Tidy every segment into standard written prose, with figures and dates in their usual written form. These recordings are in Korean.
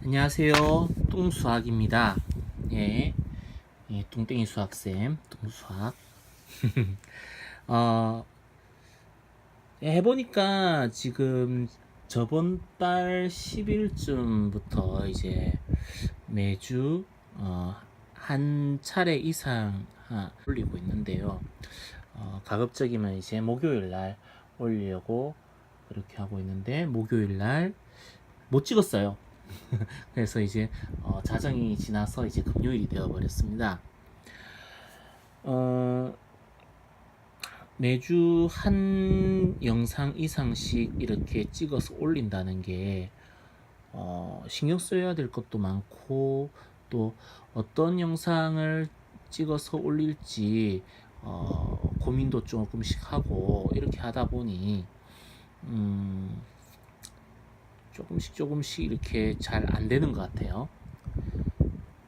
안녕하세요. 똥수학입니다. 예, 똥땡이 수학쌤, 똥수학. 어, 해보니까 지금 저번 달 10일쯤부터 이제 매주 한 차례 이상 올리고 있는데요. 가급적이면 이제 목요일 날 올리려고 그렇게 하고 있는데 목요일 날 못 찍었어요. 그래서 이제 자정이 지나서 이제 금요일이 되어 버렸습니다. 매주 한 영상 이상씩 이렇게 찍어서 올린다는 게 신경 써야 될 것도 많고, 또 어떤 영상을 찍어서 올릴지 고민도 조금씩 하고 이렇게 하다 보니 조금씩 이렇게 잘 안 되는 것 같아요.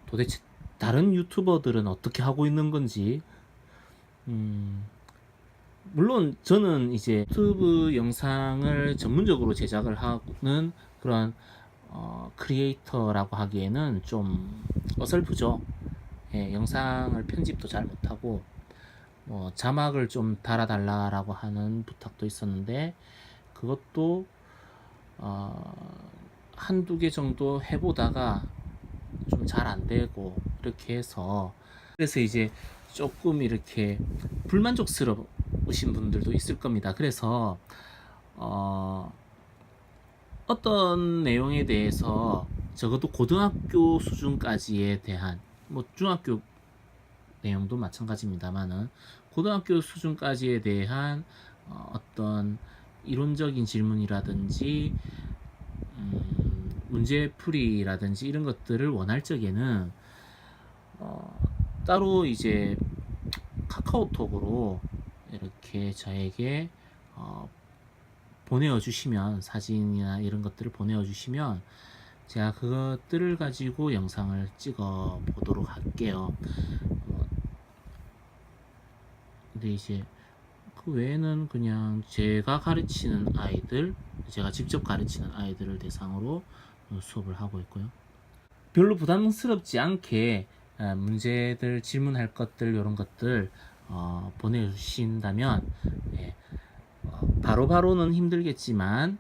도대체 다른 유튜버들은 어떻게 하고 있는 건지. 물론 저는 이제 유튜브 영상을 전문적으로 제작을 하는 그런 크리에이터라고 하기에는 좀 어설프죠. 예, 영상을 편집도 잘 못하고 자막을 좀 달아달라라고 하는 부탁도 있었는데, 그것도 한두 개 정도 해보다가 좀 잘 안 되고 이렇게 해서, 그래서 이제 조금 이렇게 불만족스러우신 분들도 있을 겁니다. 그래서 어떤 내용에 대해서 적어도 고등학교 수준까지에 대한, 뭐 중학교 내용도 마찬가지입니다만은 고등학교 수준까지에 대한 어떤 이론적인 질문이라든지 문제풀이라든지 이런 것들을 원할 적에는 따로 이제 카카오톡으로 이렇게 저에게 보내어 주시면, 사진이나 이런 것들을 보내어 주시면 제가 그것들을 가지고 영상을 찍어 보도록 할게요. 근데 이제 그 외에는 그냥 제가 가르치는 아이들, 제가 직접 가르치는 아이들을 대상으로 수업을 하고 있고요. 별로 부담스럽지 않게 문제들, 질문할 것들, 이런 것들 보내주신다면, 바로바로는 힘들겠지만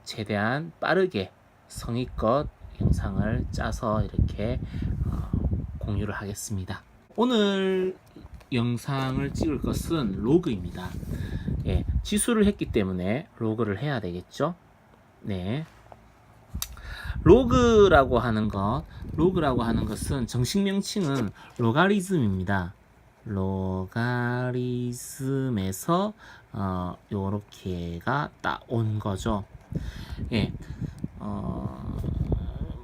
최대한 빠르게 성의껏 영상을 짜서 이렇게 공유를 하겠습니다. 오늘 영상을 찍을 것은 로그입니다. 지수를 했기 때문에 로그를 해야 되겠죠. 네. 로그라고 하는 것은 정식 명칭은 로가리즘입니다. 로가리즘에서 요렇게가 딱 온 거죠.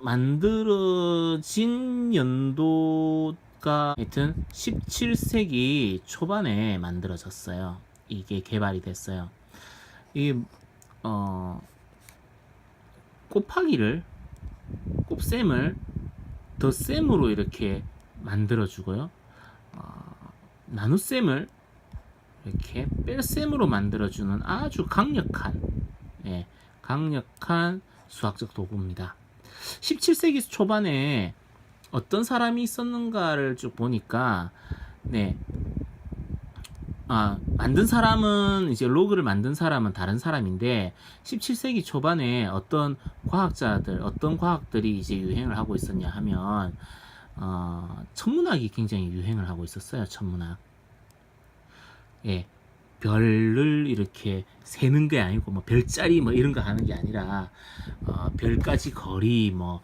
만들어진 연도가 하여튼 17세기 초반에 만들어졌어요. 이게 개발이 됐어요. 이 곱셈을 덧셈으로 이렇게 만들어주고요. 나눗셈을 이렇게 뺄셈으로 만들어주는 아주 강력한 수학적 도구입니다. 17세기 초반에 어떤 사람이 있었는가를 쭉 보니까, 만든 사람은, 이제 로그를 만든 사람은 다른 사람인데, 17세기 초반에 어떤 과학들이 이제 유행을 하고 있었냐 하면, 천문학이 굉장히 유행을 하고 있었어요. 천문학. 별을 이렇게 세는 게 아니고, 뭐 별자리 뭐 이런 거 하는 게 아니라 별까지 거리, 뭐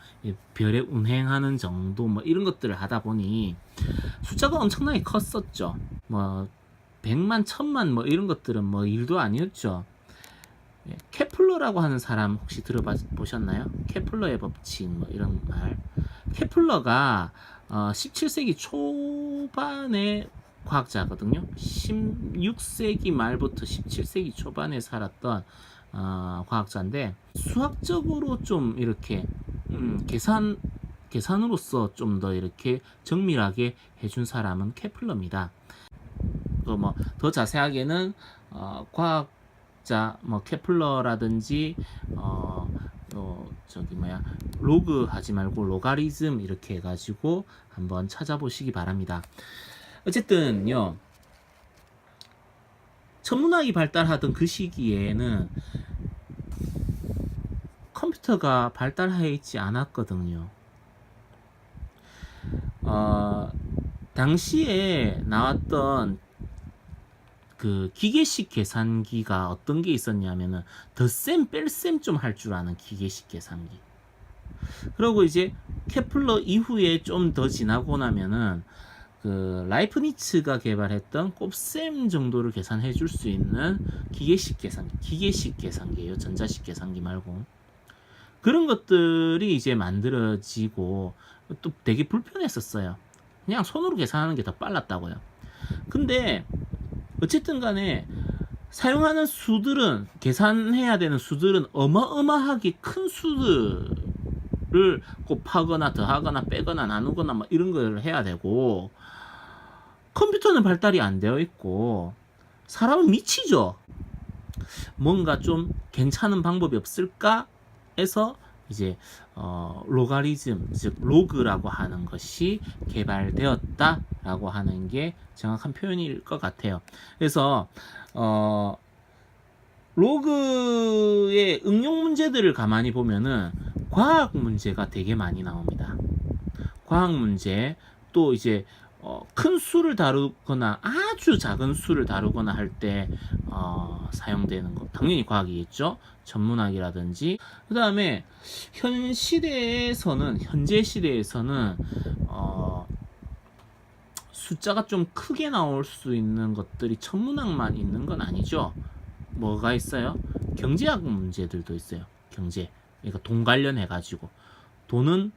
별에 운행하는 정도, 뭐 이런 것들을 하다 보니 숫자가 엄청나게 컸었죠. 뭐 100만, 1000만 뭐 이런 것들은 뭐 일도 아니었죠. 케플러라고 하는 사람 혹시 들어보셨나요? 케플러의 법칙 뭐 이런 말. 케플러가 17세기 초반의 과학자거든요. 16세기 말부터 17세기 초반에 살았던 과학자인데, 수학적으로 좀 이렇게 계산으로서 좀 더 이렇게 정밀하게 해준 사람은 케플러입니다. 뭐 더 자세하게는 과학자 뭐 케플러라든지 저기 뭐야 로그 하지 말고 로가리즘 이렇게 해가지고 한번 찾아보시기 바랍니다. 어쨌든요, 천문학이 발달하던 그 시기에는 컴퓨터가 발달해 있지 않았거든요. 당시에 나왔던 그 기계식 계산기가 어떤 게 있었냐면은 덧셈 뺄셈 좀 할 줄 아는 기계식 계산기. 그리고 이제 케플러 이후에 좀 더 지나고 나면은 그 라이프니츠가 개발했던 곱셈 정도를 계산해 줄 수 있는 기계식 계산기예요. 전자식 계산기 말고. 그런 것들이 이제 만들어지고 또 되게 불편했었어요. 그냥 손으로 계산하는 게 더 빨랐다고요. 근데 어쨌든 간에 사용하는 수들은, 계산해야 되는 수들은 어마어마하게 큰 수들을 곱하거나 더하거나 빼거나 나누거나 뭐 이런 걸 해야 되고, 컴퓨터는 발달이 안 되어 있고 사람은 미치죠. 뭔가 좀 괜찮은 방법이 없을까 해서 이제 로가리즘, 즉 로그라고 하는 것이 개발되었다라고 하는 게 정확한 표현일 것 같아요. 그래서 로그의 응용 문제들을 가만히 보면은 과학 문제가 되게 많이 나옵니다. 과학 문제, 또 이제 큰 수를 다루거나 아주 작은 수를 다루거나 할 때 사용되는 거 당연히 과학이겠죠. 전문학이라든지. 그 다음에 현재 시대에서는 숫자가 좀 크게 나올 수 있는 것들이 천문학만 있는 건 아니죠. 뭐가 있어요? 경제학 문제들도 있어요. 경제, 그러니까 돈 관련해 가지고 돈은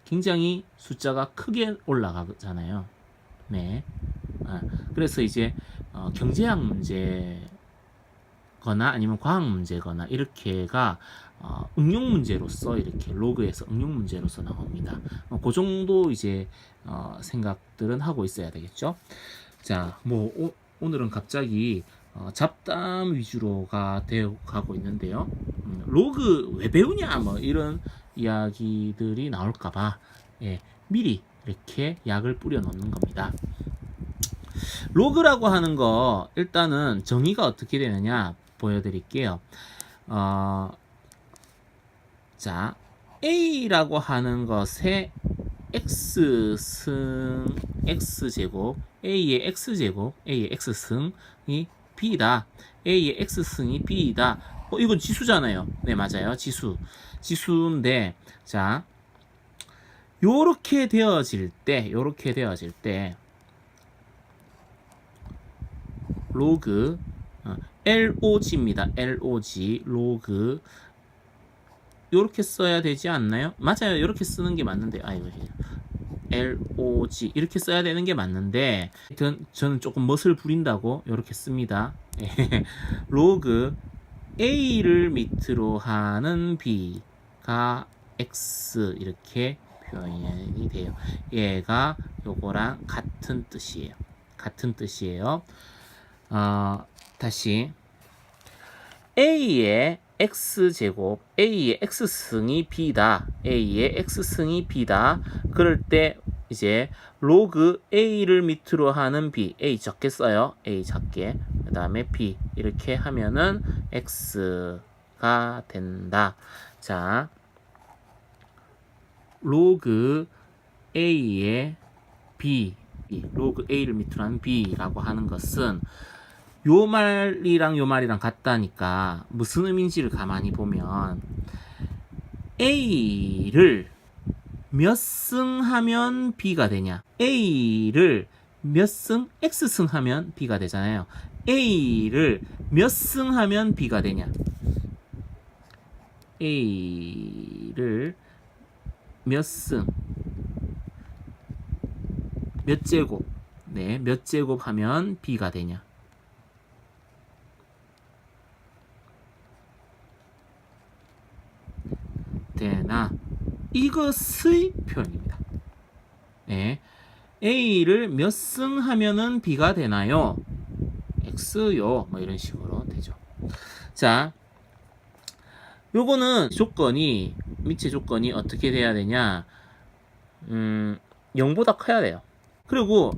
굉장히 숫자가 크게 올라가잖아요. 네. 그래서 이제 경제학 문제거나 아니면 과학 문제거나 이렇게가 응용 문제로서 이렇게 로그에서 응용 문제로서 나옵니다. 그 정도 이제 생각들은 하고 있어야 되겠죠. 자, 뭐 오늘은 갑자기 잡담 위주로가 되어 가고 있는데요. 로그 왜 배우냐 뭐 이런 이야기들이 나올까봐 미리 이렇게 약을 뿌려 놓는 겁니다. 로그라고 하는 거 일단은 정의가 어떻게 되느냐 보여드릴게요. 자, A라고 하는 것에 X제곱, A의 X승이 B다. A의 X승이 B다. 이건 지수잖아요. 네, 맞아요. 지수인데, 자, 요렇게 되어질 때, 로그, LOG입니다. LOG, 로그. 요렇게 써야 되지 않나요? 맞아요. 요렇게 쓰는 게 맞는데, LOG. 이렇게 써야 되는 게 맞는데, 저는 조금 멋을 부린다고 요렇게 씁니다. 로그, A를 밑으로 하는 B가 X 이렇게 표현이 돼요. 얘가 요거랑 같은 뜻이에요. 다시 A의 X제곱, A의 X승이 B다. 그럴 때 이제 로그 A를 밑으로 하는 B, A 적게 써요. A 작게. 그 다음에 B 이렇게 하면은 X가 된다. 자, 로그 A의 B, 로그 A를 밑으로 하는 B라고 하는 것은 요 말이랑 요 말이랑 같다니까 무슨 의미인지를 가만히 보면 A를 몇 승 하면 B가 되냐, A를 몇 승 X승 하면 B가 되잖아요. A를 몇 승 하면 B가 되냐, A를 몇 승, 몇 제곱, 몇 제곱 하면 B가 되냐. 되나, 이것의 표현입니다. A를 몇 승 하면은 B가 되나요? X요. 뭐 이런 식으로 되죠. 자, 요거는 조건이, 미치 조건이 어떻게 돼야 되냐? 0보다 커야 돼요. 그리고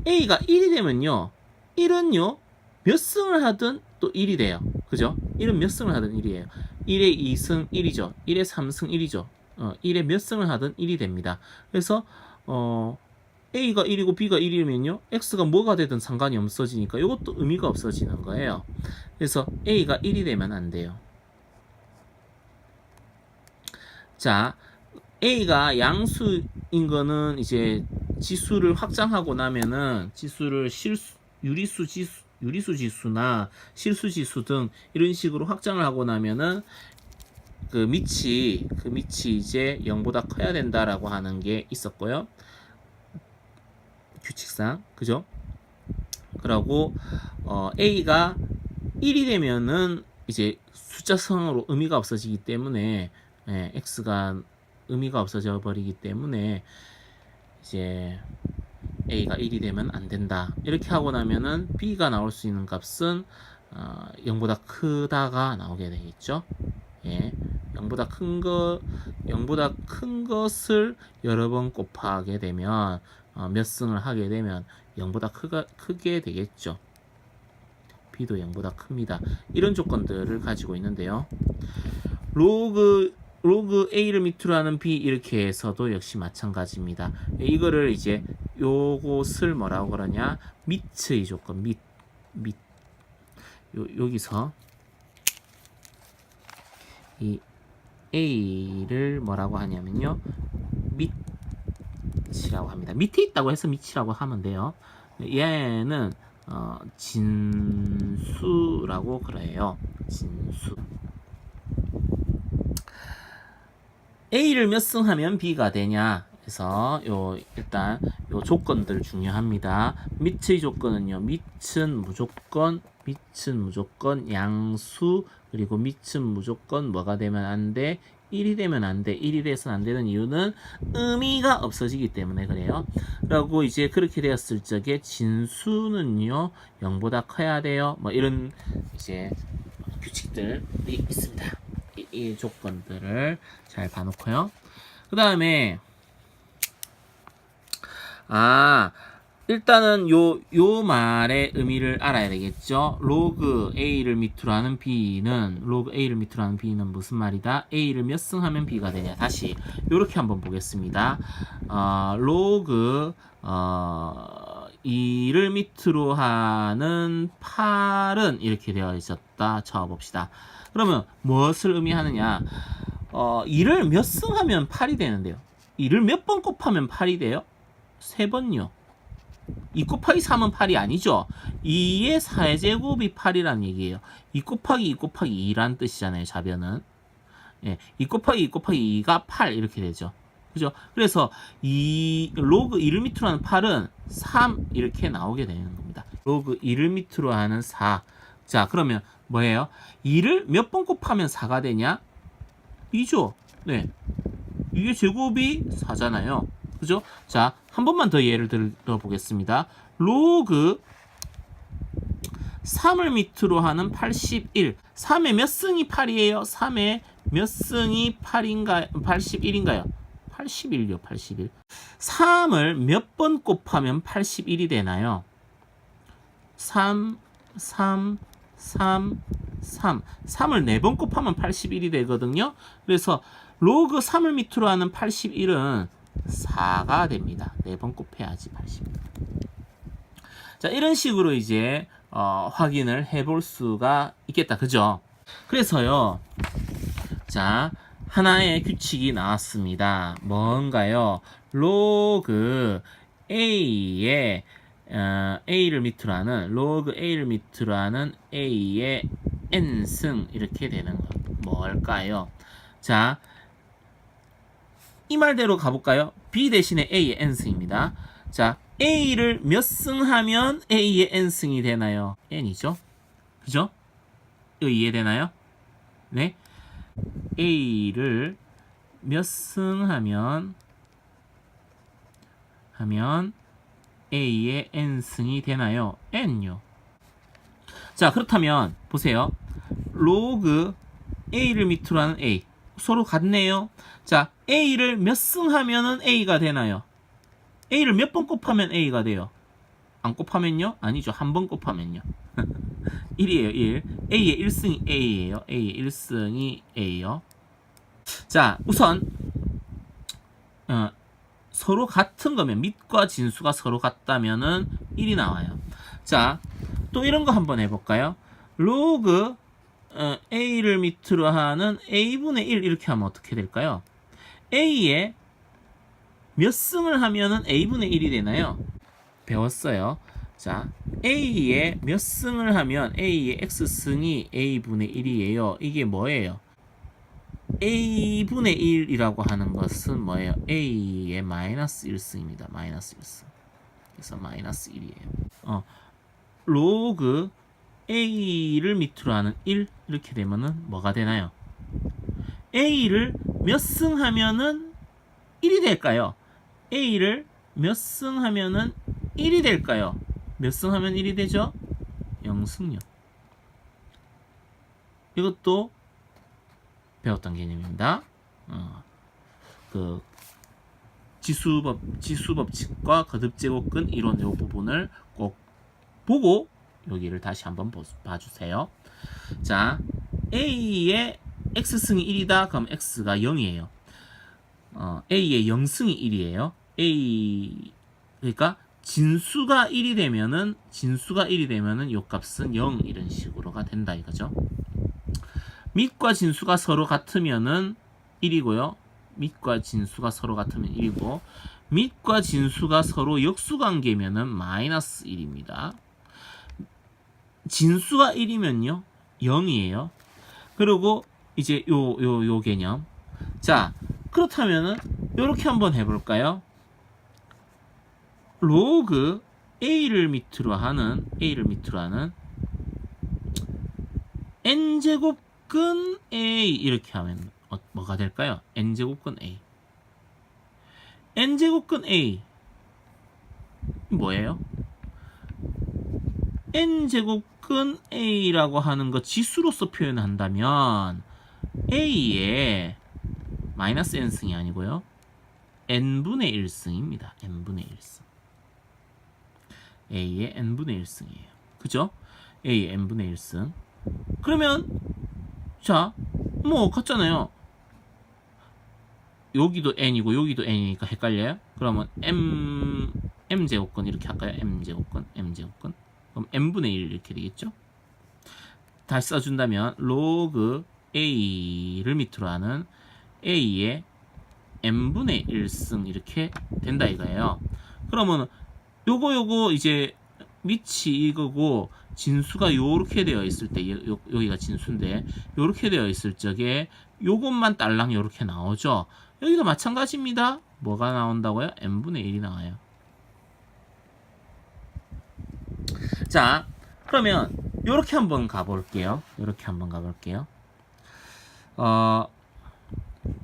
A가 1이 되면요, 1은요, 몇 승을 하든 또 1이 돼요. 그죠? 1은 몇 승을 하든 1이에요. 1에 2승 1이죠. 1에 3승 1이죠. 1에 몇 승을 하든 1이 됩니다. 그래서, A가 1이고 B가 1이면요, X가 뭐가 되든 상관이 없어지니까 이것도 의미가 없어지는 거예요. 그래서 A가 1이 되면 안 돼요. 자, A가 양수인 거는 이제 지수를 확장하고 나면은 지수를 유리수 지수나 실수 지수 등 이런 식으로 확장을 하고 나면은 그 밑이 이제 0보다 커야 된다라고 하는 게 있었고요. 규칙상. 그죠? 그러고 A가 1이 되면은 이제 숫자성으로 의미가 없어지기 때문에, X가 의미가 없어져 버리기 때문에 이제 A가 1이 되면 안 된다. 이렇게 하고 나면은 B가 나올 수 있는 값은 0보다 크다가 나오게 되겠죠. 예. 0보다 큰 것을 여러 번 곱하게 되면, 몇 승을 하게 되면 0보다 크게 되겠죠. B도 0보다 큽니다. 이런 조건들을 가지고 있는데요. 로그 A를 밑으로 하는 B 이렇게 해서도 역시 마찬가지입니다. 이거를 이제 요것을 뭐라고 그러냐? 밑의 조건, 여기서 이 A를 뭐라고 하냐면요, 밑이라고 합니다. 밑에 있다고 해서 밑이라고 하면 돼요. 얘는 진수라고 그래요. 진수. A를 몇 승 하면 B가 되냐? 그래서 일단 요 조건들 중요합니다. 밑의 조건은요, 밑은 무조건 양수, 그리고 밑은 무조건 뭐가 되면 안 돼? 1이 되면 안 돼. 1이 돼서는 안 되는 이유는 의미가 없어지기 때문에 그래요. 그리고 이제 그렇게 되었을 적에 진수는요, 0보다 커야 돼요. 뭐 이런 이제 규칙들이 있습니다. 이 조건들을 잘 봐놓고요. 그 다음에 일단은 요 말의 의미를 알아야 되겠죠. 로그 A를 밑으로 하는 B는 무슨 말이다? A를 몇 승 하면 B가 되냐? 다시 요렇게 한번 보겠습니다. 로그 2를 밑으로 하는 8은 이렇게 되어 있었다 쳐봅시다. 그러면 무엇을 의미하느냐? 2를 몇 승 하면 8이 되는데요. 2를 몇 번 곱하면 8이 돼요? 3번요. 2 곱하기 3은 8이 아니죠. 2의 4제곱이 8이란 얘기예요. 2 곱하기 2 곱하기 2란 뜻이잖아요. 좌변은. 예, 2 곱하기 2 곱하기 2가 8 이렇게 되죠. 그죠? 그래서 로그 2를 밑으로 하는 8은 3 이렇게 나오게 되는 겁니다. 로그 2를 밑으로 하는 4. 자, 그러면 뭐예요? 2를 몇 번 곱하면 4가 되냐? 2죠. 네. 2의 제곱이 4잖아요. 그죠? 자, 한 번만 더 예를 들어보겠습니다. 로그 3을 밑으로 하는 81. 3의 몇 승이 8이에요? 3의 몇 승이 81인가요? 81이요, 81. 3을 몇 번 곱하면 81이 되나요? 3. 3을 4번 곱하면 81이 되거든요. 그래서 로그 3을 밑으로 하는 81은 4가 됩니다. 4번 곱해야지 81. 자, 이런 식으로 이제 확인을 해볼 수가 있겠다. 그죠? 그래서요. 자, 하나의 규칙이 나왔습니다. 뭔가요? 로그 A의 A를 밑으로 하는 A의 n승 이렇게 되는 거 뭘까요? 자, 이 말대로 가볼까요? B 대신에 A의 n승입니다. 자, A를 몇 승하면 A의 n승이 되나요? n이죠. 그죠? 이거 이해되나요? 네. A를 몇 승하면 A의 n승이 되나요? n요. 자, 그렇다면 보세요. 로그 A를 밑으로 하는 A. 서로 같네요. 자, A를 몇 승하면은 A가 되나요? A를 몇 번 곱하면 A가 돼요? 안 곱하면요? 아니죠. 한 번 곱하면요. 1이에요, 1. A의 1승이 A예요. A의 1승이 A요. 자, 우선 서로 같은 거면 밑과 진수가 서로 같다면은 1이 나와요. 자, 또 이런 거 한번 해볼까요? 로그 A를 밑으로 하는 A분의 1 이렇게 하면 어떻게 될까요? A에 몇 승을 하면은 A분의 1이 되나요? 배웠어요. 자, A에 몇 승을 하면 A의 X승이 A분의 1이에요. 이게 뭐예요? A분의 1이라고 하는 것은 뭐예요? A의 마이너스 1승입니다. 마이너스 1승. 그래서 마이너스 1이에요. 로그 A를 밑으로 하는 1 이렇게 되면은 뭐가 되나요? A를 몇 승 하면은 1이 될까요? A를 몇 승 하면은 1이 될까요? 몇 승 하면 1이 되죠? 0승요. 이것도 배웠던 개념입니다. 그 지수법칙과 거듭제곱근 이론 이 부분을 꼭 보고 여기를 다시 한번 봐주세요. 자, A의 X승이 1이다. 그럼 X가 0이에요. A의 0승이 1이에요. 그러니까 진수가 1이 되면은 요 값은 0 이런 식으로가 된다 이거죠. 밑과 진수가 서로 같으면은 1이고요. 밑과 진수가 서로 같으면 1이고 밑과 진수가 서로 역수관계면은 마이너스 1입니다. 진수가 1이면요 0이에요. 그리고 이제 요 개념. 자, 그렇다면은 요렇게 한번 해볼까요? 로그 A를 밑으로 하는 n제곱근 A 이렇게 하면 뭐가 될까요? n제곱근 A. n제곱근 A 뭐예요? n제곱근 A라고 하는 거 지수로서 표현한다면 A의 마이너스 n승이 아니고요. n분의 1승입니다. n분의 1승. A의 n분의 1승이에요. 그죠? A의 n분의 1승. 그러면 자, 뭐 같잖아요. 여기도 n이고 여기도 n이니까 헷갈려요? 그러면 m제곱근 이렇게 할까요? m제곱근. 그럼 n분의 1 이렇게 되겠죠? 다시 써준다면 로그 A를 밑으로 하는 A의 n분의 1승 이렇게 된다 이거예요. 그러면 요거 이제 밑이 이거고 진수가 요렇게 되어 있을 때 여기가 진수인데 요렇게 되어 있을 적에 요것만 딸랑 요렇게 나오죠. 여기도 마찬가지입니다. 뭐가 나온다고요? n분의 1이 나와요. 자, 그러면 요렇게 한번 가볼게요.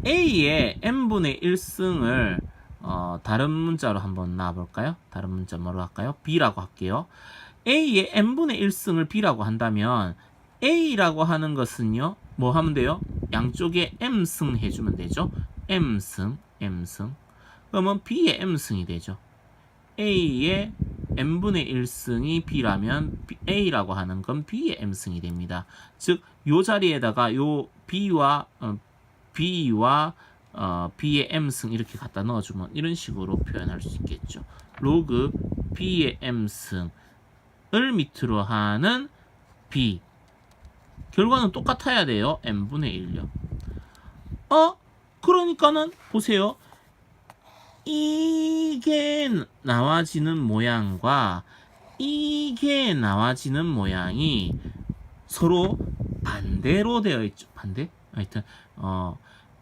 A의 n분의 1승을 다른 문자로 한번 놔볼까요? 다른 문자 뭐로 할까요? B라고 할게요. A의 n분의 1승을 B라고 한다면 A라고 하는 것은요. 뭐 하면 돼요? 양쪽에 m승 해주면 되죠. m승. 그러면 B의 m승이 되죠. A의 n분의 1승이 B라면 A라고 하는 건 B의 m승이 됩니다. 즉, 요 자리에다가 요 B와 B의 m승 이렇게 갖다 넣어주면 이런 식으로 표현할 수 있겠죠. 로그 B의 m승을 밑으로 하는 B. 결과는 똑같아야 돼요. n분의 1요. 그러니까는 보세요. 이게 나와지는 모양과 이게 나와지는 모양이 서로 반대로 되어 있죠. 반대? 하여튼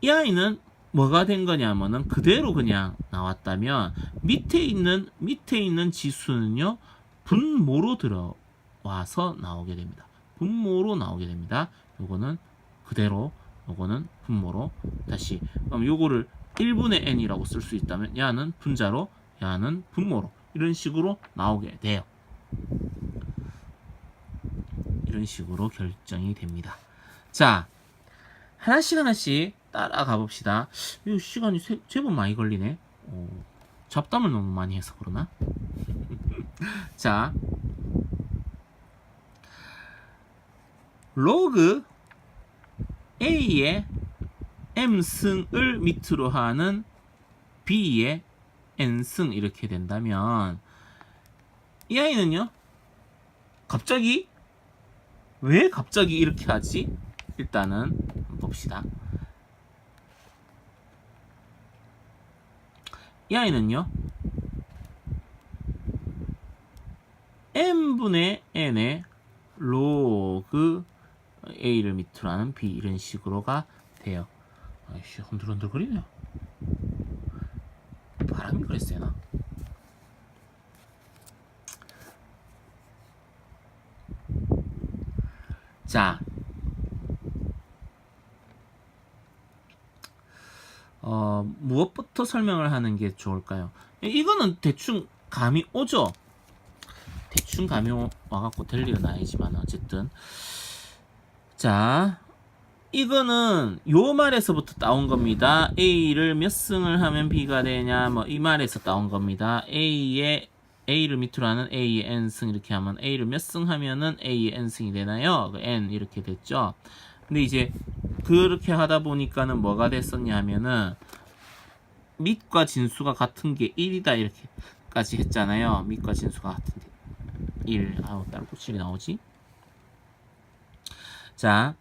이 아이는 뭐가 된 거냐면은 그대로 그냥 나왔다면 밑에 있는 지수는요 분모로 들어와서 나오게 됩니다. 분모로 나오게 됩니다. 요거는 그대로, 요거는 분모로. 다시 그럼 요거를 1분의 n이라고 쓸 수 있다면 야는 분자로, 야는 분모로 이런 식으로 나오게 돼요. 이런 식으로 결정이 됩니다. 자, 하나씩 따라가 봅시다. 이 시간이 제법 많이 걸리네. 잡담을 너무 많이 해서 그러나? 자, 로그 A의 M승을 밑으로 하는 B의 N승 이렇게 된다면 이 아이는요? 왜 갑자기 이렇게 하지? 일단은 봅시다. 이 아이는요? n분의 n의 로그 a를 밑으로 하는 b 이런 식으로가 돼요. 아이씨 흔들흔들거리네요. 바람이 그랬어요. 자, 무엇부터 설명을 하는 게 좋을까요? 이거는 대충 감이 오죠? 대충 감이 와갖고 될 일은 아니지만 어쨌든 자, 이거는 요 말에서부터 따온 겁니다. A를 몇 승을 하면 B가 되냐 뭐 이 말에서 따온 겁니다. A를 밑으로 하는 A의 N승 이렇게 하면 A를 몇 승 하면은 A의 N승이 되나요? N 이렇게 됐죠. 근데 이제 그렇게 하다 보니까는 뭐가 됐었냐 하면은 밑과 진수가 같은 게 1이다 이렇게까지 했잖아요. 밑과 진수가 같은 게 1. 아우 딸꾹질이 나오지? 자,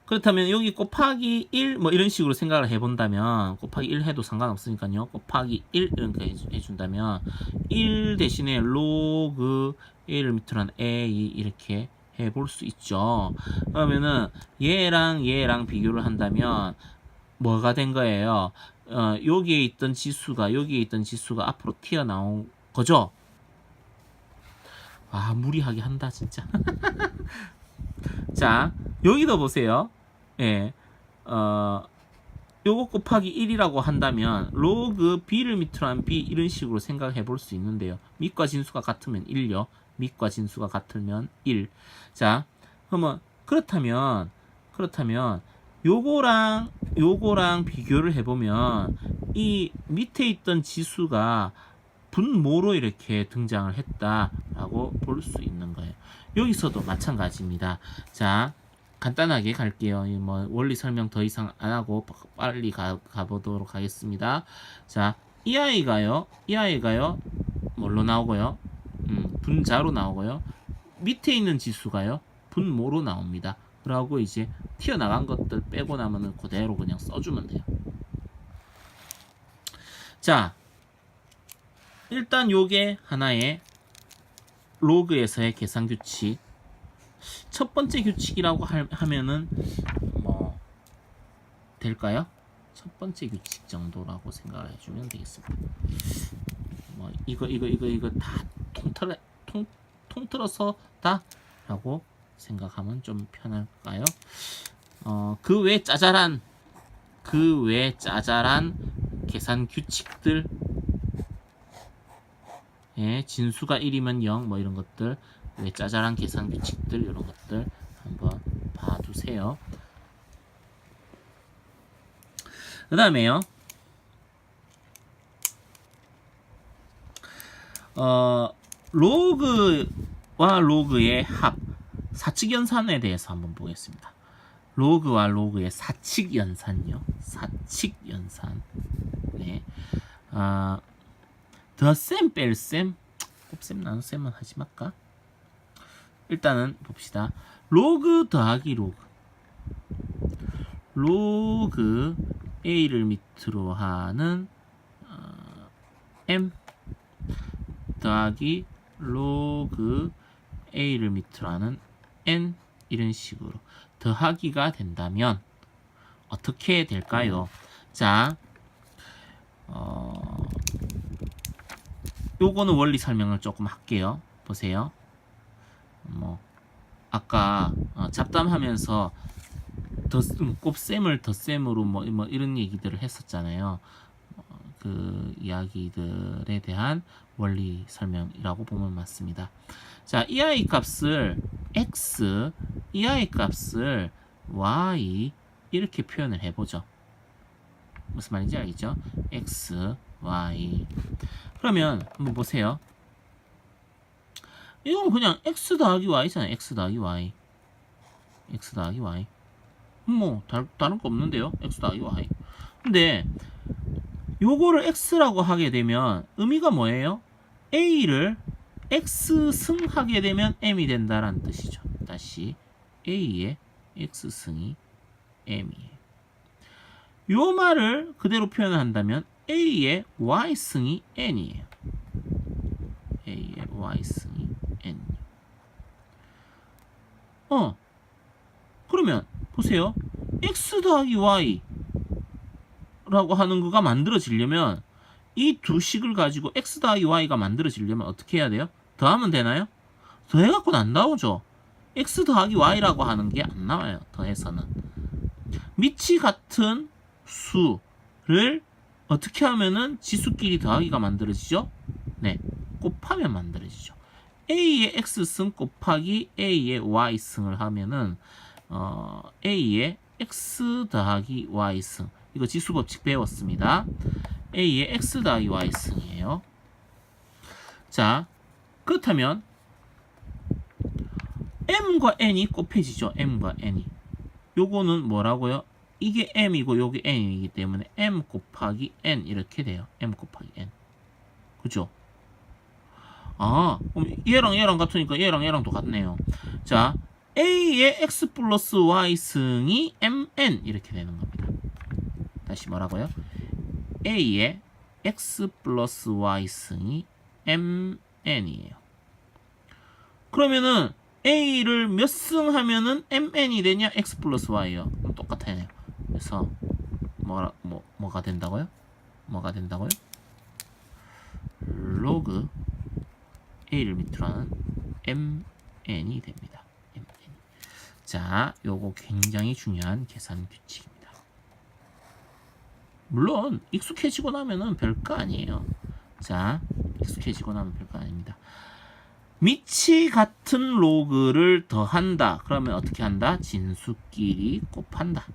그렇다면 여기 곱하기 1 뭐 이런 식으로 생각을 해본다면 곱하기 1 해도 상관없으니까요. 곱하기 1 이렇게 해준다면 1 대신에 로그 A를 밑으로 한 A 이렇게 해볼 수 있죠. 그러면은 얘랑 비교를 한다면 뭐가 된 거예요? 여기에 있던 지수가 앞으로 튀어나온 거죠. 아 무리하게 한다 진짜. 자 여기도 보세요. 예, 요거 곱하기 1이라고 한다면 로그 b를 밑으로 한 b 이런 식으로 생각해 볼 수 있는데요. 밑과 진수가 같으면 1요. 밑과 진수가 같으면 1. 자, 그러면 그렇다면 요거랑 비교를 해보면 이 밑에 있던 지수가 분모로 이렇게 등장을 했다라고 볼 수 있는 거예요. 여기서도 마찬가지입니다. 자, 간단하게 갈게요. 뭐 원리 설명 더 이상 안 하고 빨리 가보도록 하겠습니다. 자, 이 아이가요 뭘로 나오고요? 분자로 나오고요. 밑에 있는 지수가요 분모로 나옵니다. 그러고 이제 튀어나간 것들 빼고 나면은 그대로 그냥 써주면 돼요. 자, 일단 요게 하나의 로그에서의 계산 규칙. 첫 번째 규칙이라고 하면은 뭐 될까요? 첫 번째 규칙 정도라고 생각을 해주면 되겠습니다. 뭐 이거 다 통틀어서 다라고 생각하면 좀 편할까요? 그 외 짜잘한 계산 규칙들, 예, 진수가 1이면 0 뭐 이런 것들, 왜 짜잘한 계산 규칙들 이런 것들 한번 봐두세요. 그 다음에요. 로그와 로그의 합, 사칙연산에 대해서 한번 보겠습니다. 로그와 로그의 사칙연산요. 사칙연산. 네. 더셈 뺄셈, 곱셈 나눗셈은 하지 말까? 일단은 봅시다. 로그 더하기 로그 A를 밑으로 하는 M 더하기 로그 A를 밑으로 하는 N 이런 식으로 더하기가 된다면 어떻게 될까요? 자, 요거는 원리 설명을 조금 할게요. 보세요. 뭐 아까 잡담하면서 곱셈을 덧셈으로 뭐 이런 얘기들을 했었잖아요. 그 이야기들에 대한 원리 설명이라고 보면 맞습니다. 자, 이 아이 값을 x, 이 아이 값을 y 이렇게 표현을 해보죠. 무슨 말인지 알겠죠? x, y. 그러면 한번 보세요. 이건 그냥 x 더하기 y잖아요. x 더하기 y. x 더하기 y. 뭐 다른 거 없는데요. x 더하기 y. 근데 요거를 x라고 하게 되면 의미가 뭐예요? a를 x승하게 되면 m이 된다라는 뜻이죠. 다시 a의 x승이 m이에요. 요 말을 그대로 표현한다면 a의 y승이 n이에요. a의 y승이 n. 그러면 보세요. x 더하기 y 라고 하는 거가 만들어지려면 이 두 식을 가지고 x 더하기 y가 만들어지려면 어떻게 해야 돼요? 더하면 되나요? 더해갖고는 안 나오죠. x 더하기 y라고 하는 게 안 나와요. 더해서는. 밑이 같은 수를 어떻게 하면은 지수끼리 더하기가 만들어지죠? 네, 곱하면 만들어지죠. a의 x승 곱하기 a의 y승을 하면은 a의 x 더하기 y승, 이거 지수법칙 배웠습니다. a의 x 더하기 y승이에요. 자, 그렇다면 m과 n이 곱해지죠. m과 n이. 요거는 뭐라고요? 이게 m이고 요게 n이기 때문에 m 곱하기 n 이렇게 돼요. m 곱하기 n. 그죠? 그럼 얘랑 같으니까 얘랑 똑같네요. 자, a의 x 플러스 y승이 mn 이렇게 되는 겁니다. 다시 뭐라고요? a의 x 플러스 y승이 mn이에요. 그러면은 a를 몇 승 하면은 mn이 되냐? x 플러스 y요. 똑같아요. 그래서 뭐가 된다고요? 뭐가 된다고요? 로그 a를 밑으로 하는 mn이 됩니다. mn. 자, 요거 굉장히 중요한 계산 규칙입니다. 물론 익숙해지고 나면은 별거 아니에요. 자, 익숙해지고 나면 별거 아닙니다. 밑이 같은 로그를 더한다. 그러면 어떻게 한다? 진수끼리 곱한다.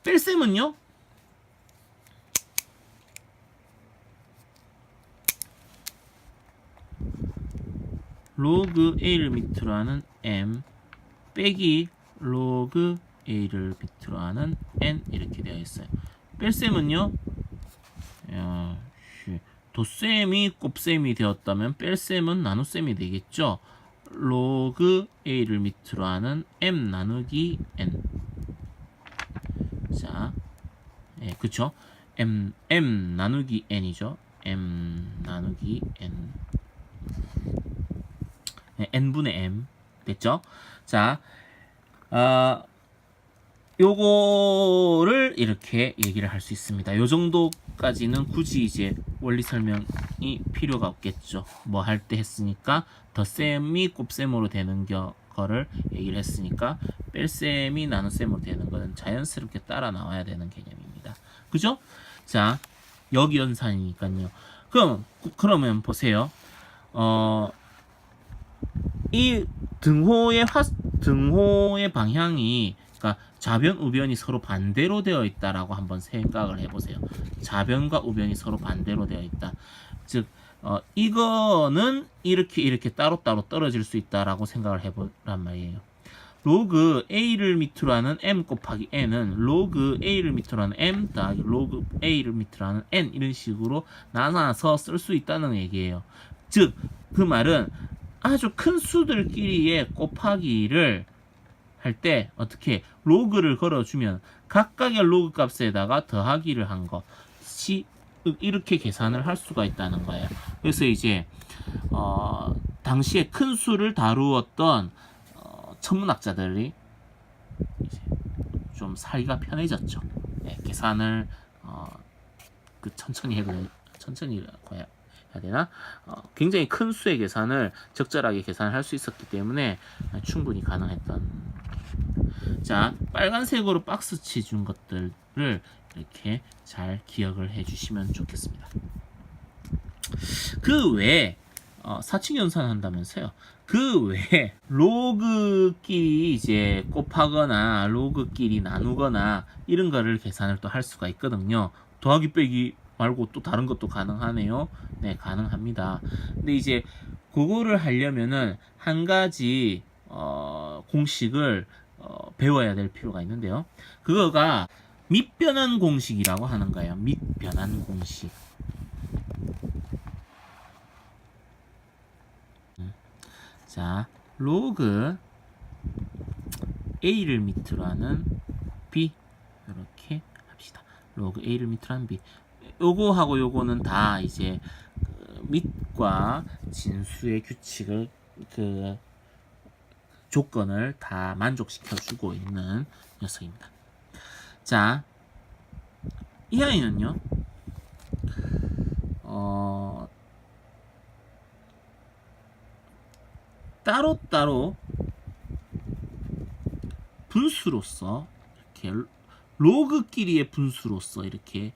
뺄셈은요? 로그 a를 밑으로 하는 m 빼기 로그 a를 밑으로 하는 n 이렇게 되어 있어요. 뺄셈은요? 덧셈이 곱셈이 되었다면 뺄셈은 나눗셈이 되겠죠. 로그 a를 밑으로 하는 m 나누기 n. 자, 그쵸? m 나누기 n이죠. m 나누기 n. n분의 m 됐죠? 자, 요거를 이렇게 얘기를 할 수 있습니다. 요 정도까지는 굳이 이제 원리 설명이 필요가 없겠죠. 뭐 할 때 했으니까 덧셈이 곱셈으로 되는 거를 얘기를 했으니까 뺄셈이 나눗셈으로 되는 거는 자연스럽게 따라 나와야 되는 개념입니다. 그죠? 자, 역연산이니까요. 그러면 보세요. 이 등호의 방향이, 그러니까 좌변 우변이 서로 반대로 되어 있다라고 한번 생각을 해보세요. 좌변과 우변이 서로 반대로 되어 있다. 즉 이거는 이렇게 따로따로 떨어질 수 있다라고 생각을 해보란 말이에요. 로그 a를 밑으로 하는 m 곱하기 n은 로그 a를 밑으로 하는 m 더하기 로그 a를 밑으로 하는 n 이런 식으로 나눠서 쓸 수 있다는 얘기예요. 즉 그 말은 아주 큰 수들끼리의 곱하기를 할 때 어떻게 로그를 걸어주면 각각의 로그 값에다가 더하기를 한 것이 이렇게 계산을 할 수가 있다는 거예요. 그래서 이제 당시에 큰 수를 다루었던 천문학자들이 이제 좀 살기가 편해졌죠. 네, 계산을 천천히 해야 되나? 굉장히 큰 수의 계산을 적절하게 계산할 수 있었기 때문에 충분히 가능했던. 자, 빨간색으로 박스 치 준 것들을 이렇게 잘 기억을 해주시면 좋겠습니다. 그 외에 사칙 연산한다면서요. 그 외에 로그끼리 이제 곱하거나 로그끼리 나누거나 이런 거를 계산을 또 할 수가 있거든요. 더하기 빼기 말고 또 다른 것도 가능하네요. 네, 가능합니다. 근데 이제 그거를 하려면은 한 가지 공식을 배워야 될 필요가 있는데요. 그거가 밑변환 공식이라고 하는 거예요. 밑변환 공식. 자, 로그 A를 밑으로 하는 B 이렇게 합시다. 로그 A를 밑으로 하는 B. 요거하고 요거는 다 이제 그 밑과 진수의 규칙을 그 조건을 다 만족시켜 주고 있는 녀석입니다. 자, 이 아이는요. 따로따로 분수로서 이렇게 로그끼리의 분수로서 이렇게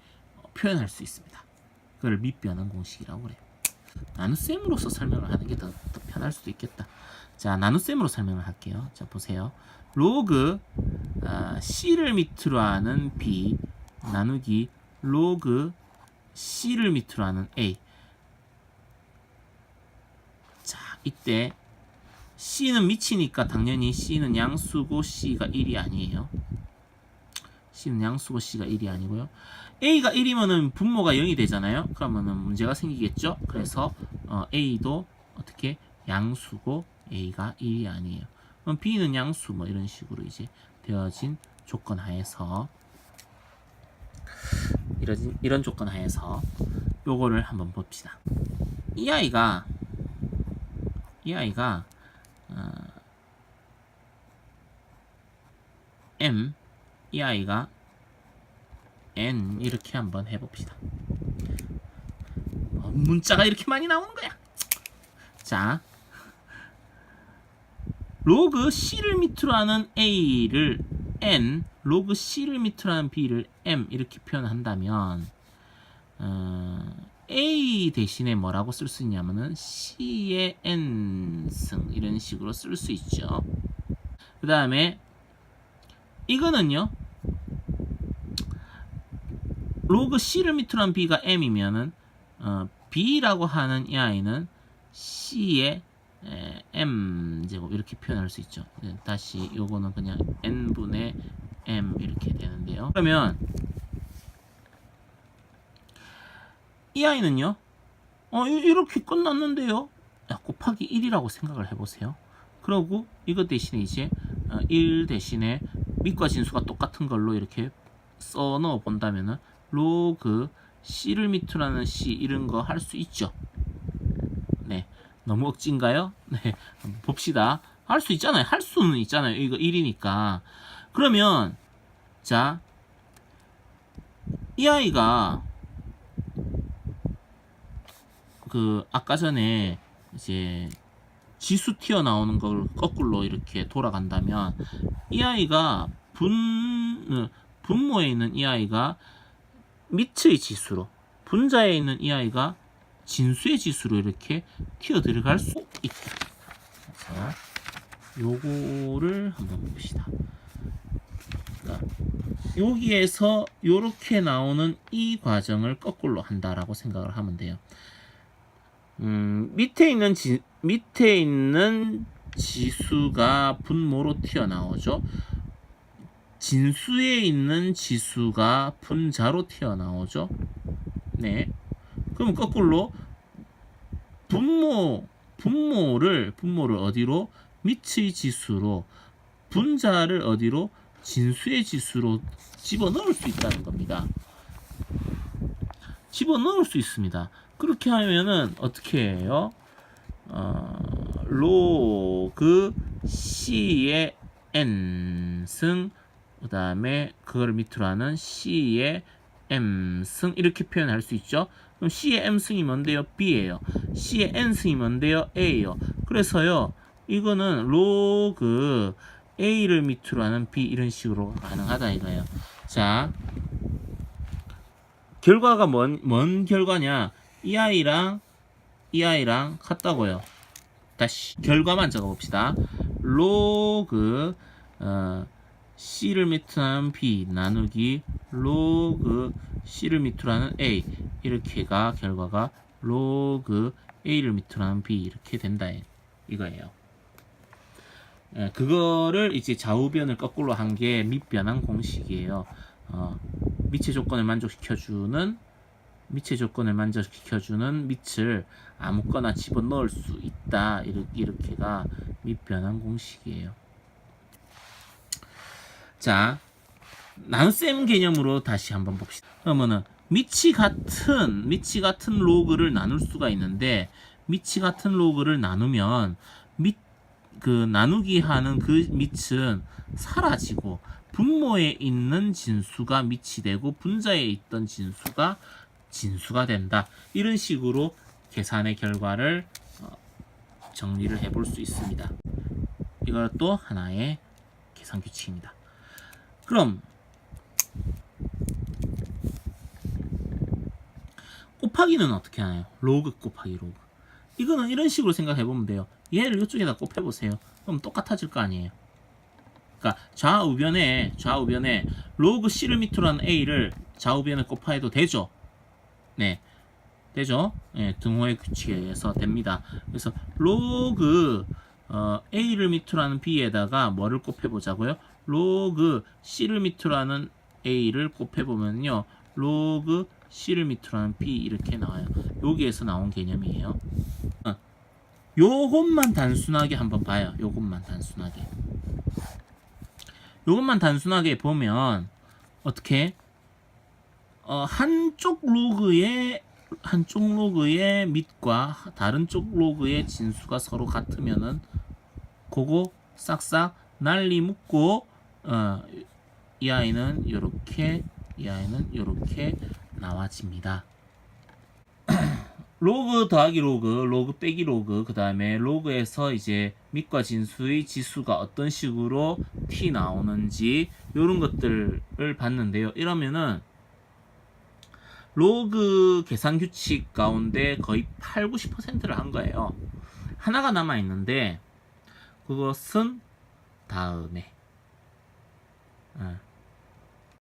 표현할 수 있습니다. 그걸 밑변환 공식이라고 그래요. 나눗셈으로서 설명을 하는 게 더 편할 수도 있겠다. 자, 나눗셈으로 설명을 할게요. 자, 보세요. 로그 C를 밑으로 하는 B 나누기 로그 C를 밑으로 하는 A. 자, 이때 C는 미치니까 당연히 C는 양수고 C가 1이 아니에요. C는 양수고 C가 1이 아니고요. A가 1이면은 분모가 0이 되잖아요. 그러면은 문제가 생기겠죠. 그래서 A도 어떻게 양수고 A가 1이 아니에요. 그럼 B는 양수 뭐 이런 식으로 이제 되어진 조건 하에서 이런 조건 하에서 요거를 한번 봅시다. 이 아이가 M, 이 아이가 N 이렇게 한번 해봅시다. 문자가 이렇게 많이 나오는 거야. 자, 로그 C를 밑으로 하는 A를 N, 로그 C를 밑으로 하는 B를 M 이렇게 표현한다면 A 대신에 뭐라고 쓸 수 있냐면은 C의 N승 이런 식으로 쓸 수 있죠. 그 다음에 이거는요. 로그 C를 밑으로 한 B가 M이면은 B라고 하는 이 아이는 C의 M제곱 이렇게 표현할 수 있죠. 다시 요거는 그냥 N분의 M 이렇게 되는데요. 그러면 이 아이는요. 이렇게 끝났는데요. 곱하기 1이라고 생각을 해보세요. 그러고 이것 대신에 이제 1 대신에 밑과 진수가 똑같은 걸로 이렇게 써 넣어 본다면은 로그 C를 밑으로 하는 C 이런 거 할 수 있죠. 네, 너무 억지인가요? 네, 한번 봅시다. 할 수 있잖아요. 할 수는 있잖아요. 이거 1이니까. 그러면 자, 이 아이가 그 아까 전에 이제 지수 튀어나오는 걸 거꾸로 이렇게 돌아간다면 이 아이가 분모에 있는 이 아이가 밑의 지수로, 분자에 있는 이 아이가 진수의 지수로 이렇게 튀어 들어갈 수 있다. 자, 요거를 한번 봅시다. 그러니까 여기에서 요렇게 나오는 이 과정을 거꾸로 한다라고 생각을 하면 돼요. 밑에 있는 지수가 분모로 튀어나오죠. 진수에 있는 지수가 분자로 튀어나오죠. 네. 그럼 거꾸로 분모를 어디로? 밑의 지수로, 분자를 어디로? 진수의 지수로 집어넣을 수 있다는 겁니다. 집어넣을 수 있습니다. 그렇게 하면은 어떻게 해요? 로그 C의 N승 그 다음에 그걸 밑으로 하는 C의 M승 이렇게 표현할 수 있죠. 그럼 C의 M승이 뭔데요? B예요. C의 N승이 뭔데요? A예요. 그래서요 이거는 로그 A를 밑으로 하는 B 이런 식으로 가능하다 이거예요. 자, 결과가 뭔 결과냐? 이 아이랑 이 아이랑 같다고요. 다시 결과만 적어봅시다. 로그 C를 밑으로 하는 B 나누기 로그 C를 밑으로 하는 A 이렇게가 결과가 로그 A를 밑으로 하는 B 이렇게 된다 이거예요. 그거를 이제 좌우변을 거꾸로 한 게 밑변환 공식이에요. 미체 조건을 만족시켜주는 밑을 아무거나 집어넣을 수 있다. 이렇게가 밑변환 공식이에요. 자, 나눗셈 개념으로 다시 한번 봅시다. 그러면은 밑이 같은 로그를 나눌 수가 있는데 밑이 같은 로그를 나누면 나누기 하는 그 밑은 사라지고 분모에 있는 진수가 밑이 되고 분자에 있던 진수가 된다. 이런 식으로 계산의 결과를 정리를 해볼 수 있습니다. 이것도 하나의 계산 규칙입니다. 그럼 곱하기는 어떻게 하나요? 로그 곱하기 로그. 이거는 이런 식으로 생각해 보면 돼요. 얘를 이쪽에다 곱해보세요. 그럼 똑같아질 거 아니에요. 그러니까 좌우변에 로그 C를 밑으로 한 A를 좌우변에 곱해도 되죠. 네, 되죠. 네, 등호의 규칙에 의해서 됩니다. 그래서 로그 A를 밑으로 하는 B에다가 뭐를 곱해보자고요? 로그 C를 밑으로 하는 A를 곱해보면요. 로그 C를 밑으로 하는 B 이렇게 나와요. 여기에서 나온 개념이에요. 요것만 단순하게 한번 봐요. 요것만 단순하게 보면 어떻게 한쪽 로그의 밑과 다른 쪽 로그의 진수가 서로 같으면은 그거 싹싹 난리 묶고 이 아이는 요렇게 나와집니다. 로그 더하기 로그 빼기 로그, 그 다음에 로그에서 이제 밑과 진수의 지수가 어떤 식으로 t 나오는지 이런 것들을 봤는데요. 이러면은 로그 계산 규칙 가운데 거의 80~90%를 한 거예요. 하나가 남아 있는데 그것은 다음에